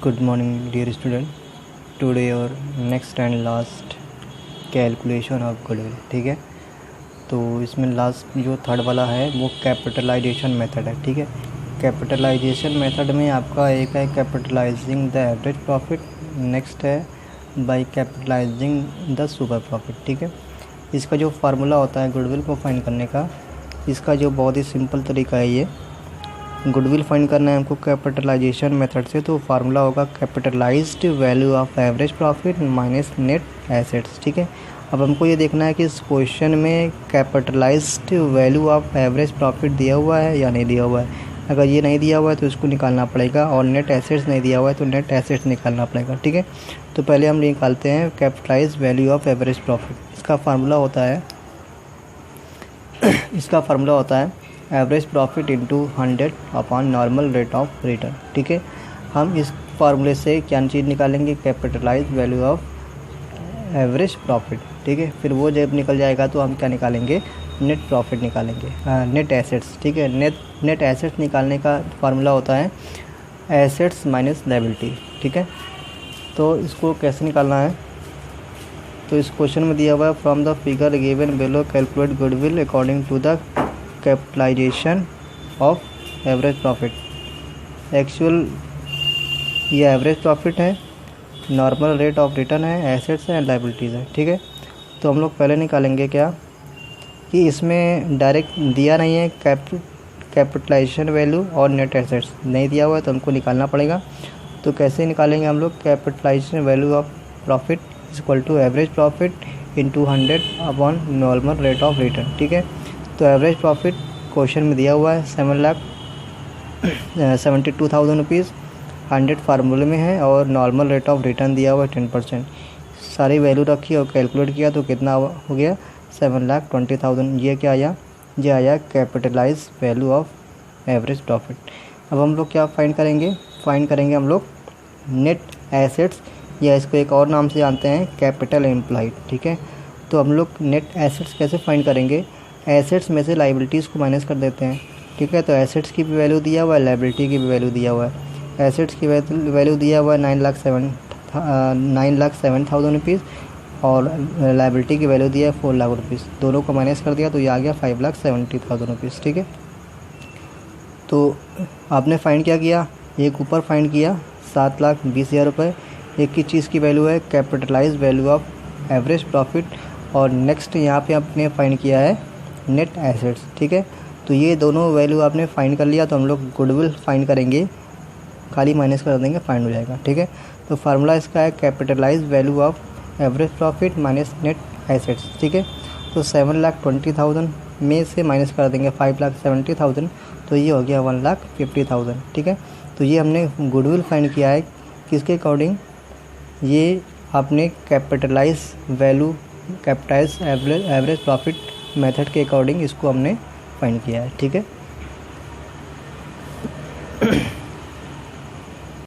Good morning dear student. Today और next and last calculation of goodwill. ठीक है, तो इसमें लास्ट जो थर्ड वाला है वो कैपिटलाइजेशन मेथड है। ठीक है, कैपिटलाइजेशन मेथड में आपका एक है capitalising the average profit, next है by capitalising the super profit. ठीक है, इसका जो फार्मूला होता है गुडविल को फाइंड करने का, इसका जो बहुत ही सिंपल तरीका है, ये गुडविल फाइंड करना है हमको कैपिटलाइजेशन मेथड से। तो फार्मूला होगा capitalised value of average profit minus net assets. ठीक है, अब हमको ये देखना है कि इस क्वेश्चन में capitalised value of average profit दिया हुआ है या नहीं दिया हुआ है। अगर ये नहीं दिया हुआ है तो इसको निकालना पड़ेगा, और नेट एसेट्स नहीं दिया हुआ है तो नेट एसेट्स निकालना पड़ेगा। ठीक है, तो पहले हम निकालते हैं capitalised value of average profit. इसका फार्मूला होता है average profit into 100 upon normal rate of return. ठीक है, हम इस फार्मूले से क्या चीज़ निकालेंगे, capitalise value of average profit. ठीक है, फिर वो जब निकल जाएगा तो हम क्या निकालेंगे, नेट प्रॉफिट निकालेंगे, नेट एसेट्स। ठीक है, नेट एसेट्स निकालने का फार्मूला होता है एसेट्स माइनस लायबिलिटी। ठीक है, तो इसको कैसे निकालना है, तो इस क्वेश्चन में दिया हुआ है from the figure given below calculate goodwill according to the capitalisation of average profit. Actual ये एवरेज प्रॉफिट है, नॉर्मल रेट ऑफ रिटर्न है, एसेट्स है, लायबिलिटीज़ है। ठीक है, तो हम लोग पहले निकालेंगे क्या कि इसमें डायरेक्ट दिया नहीं है कैपिटलाइजेशन वैल्यू और नेट एसेट्स नहीं दिया हुआ है, तो हमको निकालना पड़ेगा। तो कैसे निकालेंगे हम लोग, capitalisation value of profit is equal to average profit into 100 upon normal rate of return. ठीक है, तो एवरेज प्रॉफिट क्वेश्चन में दिया हुआ है 7,72,000 रुपीज़, 100 फार्मूले में है, और नॉर्मल रेट ऑफ रिटर्न दिया हुआ है 10%। सारी वैल्यू रखी और कैलकुलेट किया तो कितना हो गया, 7,20,000। ये क्या आया, ये आया capitalise value of average profit. अब हम लोग क्या फाइंड करेंगे हम लोग नेट एसेट्स, या इसको एक और नाम से जानते हैं कैपिटल एम्प्लॉयड। ठीक है, तो हम लोग नेट एसेट्स कैसे फाइंड करेंगे, एसेट्स में से लायबिलिटीज़ को माइनस कर देते हैं। ठीक है, तो एसेट्स की भी वैल्यू दिया हुआ है, लायबिलिटी की भी वैल्यू दिया हुआ है। एसेट्स की वैल्यू दिया हुआ है 9,07,000 रुपीज़, और लायबिलिटी की वैल्यू दिया है 4 लाख रुपीज़। दोनों को माइनस कर दिया तो ये आ गया 5,70,000 रुपीज़। ठीक है, तो आपने फाइंड क्या किया, एक ऊपर फाइंड किया 7,20,000 रुपये, एक ही चीज़ की वैल्यू है capitalise value of average profit, और नेक्स्ट यहाँ पे आपने फाइंड किया है नेट एसेट्स। ठीक है, तो ये दोनों वैल्यू आपने फाइंड कर लिया, तो हम लोग गुडविल फाइंड करेंगे, खाली माइनस कर देंगे, फाइंड हो जाएगा। ठीक है, तो फार्मूला इसका है capitalise value of average profit minus net assets. ठीक है, तो 7,20,000 में से माइनस कर देंगे 5,70,000, तो ये हो गया 1,50,000। ठीक है, तो ये हमने गुडविल फाइंड किया है किसके अकॉर्डिंग, ये आपने कैपिटलाइज एवरेज प्रॉफिट मेथड के अकॉर्डिंग इसको हमने फाइंड किया है। ठीक है।